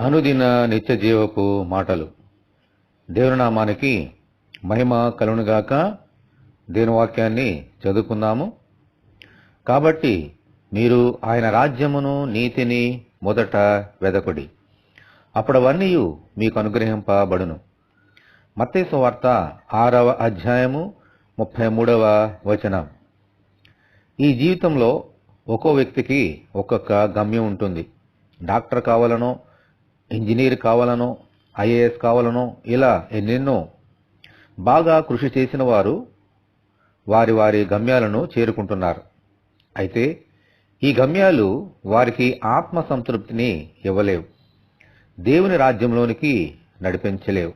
అనుదిన నిత్య జీవపు మాటలు. దేవుని నామానికి మహిమ కలుగునుగాక. దేవుని వాక్యాన్ని చదువుకుందాము. కాబట్టి మీరు ఆయన రాజ్యమును నీతిని మొదట వెదకుడి, అప్పుడవన్నీ మీకు అనుగ్రహింపబడును. మత్తయి సువార్త 6వ అధ్యాయము 33వ వచనం. ఈ జీవితంలో ఒక్కో వ్యక్తికి ఒక్కొక్క గమ్యం ఉంటుంది. డాక్టర్ కావాలనో, ఇంజనీర్ కావాలనో, ఐఏఎస్ కావాలనో, ఇలా ఎన్నెన్నో. బాగా కృషి చేసిన వారు వారి వారి గమ్యాలను చేరుకుంటున్నారు. అయితే ఈ గమ్యాలు వారికి ఆత్మ సంతృప్తిని ఇవ్వలేవు, దేవుని రాజ్యంలోనికి నడిపించలేవు.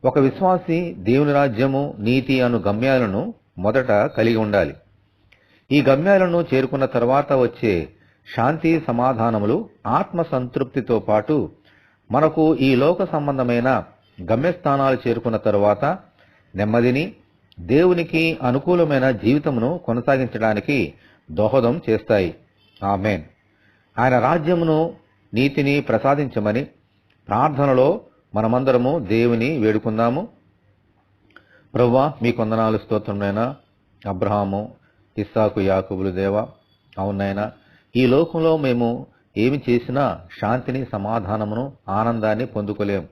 ఒక విశ్వాసి దేవుని రాజ్యము, నీతి అను గమ్యాలను మొదట కలిగి ఉండాలి. ఈ గమ్యాలను చేరుకున్న తర్వాత వచ్చే శాంతి, సమాధానములు, ఆత్మ సంతృప్తితో పాటు మనకు ఈ లోక సంబంధమైన గమ్యస్థానాలు చేరుకున్న తరువాత నెమ్మదిని, దేవునికి అనుకూలమైన జీవితమును కొనసాగించడానికి దోహదం చేస్తాయి. ఆమేన్. ఆయన రాజ్యమును, నీతిని ప్రసాదించమని ప్రార్థనలో మనమందరము దేవుని వేడుకుందాము. ప్రభువా, మీ కొందనాలు, స్తోత్రమునైనా. అబ్రహాము, ఇస్సాకు, యాకోబులు దేవా, అవునైనా ఈ లోకంలో మేము ఏమి చేసినా శాంతిని, సమాధానమును, ఆనందాన్ని పొందుకోలేము.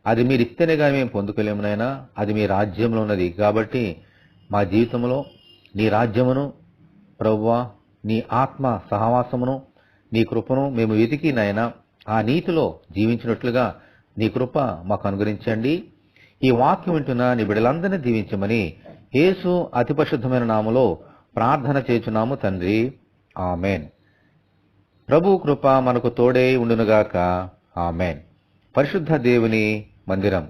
అది మీరు ఇస్తేనేగా మేము పొందుకోలేమునైనా. అది మీ రాజ్యంలో ఉన్నది. కాబట్టి మా జీవితంలో నీ రాజ్యమును, ప్రభువా, నీ ఆత్మ సహవాసమును, నీ కృపను మేము వెతికి నాయనా ఆ నీతిలో జీవించినట్లుగా నీ కృప మాకు అనుగ్రహించండి. ఈ వాక్యం వింటున్న నీ బిడ్డలందరినీ దీవించమని యేసు అతి పరిశుద్ధమైన నామములో ప్రార్థన చేయుచున్నాము తండ్రి. ఆమెన్. ప్రభు కృప మనకు తోడై ఉండునుగాక. ఆమెన్. పరిశుద్ధ దేవుని మందిరం.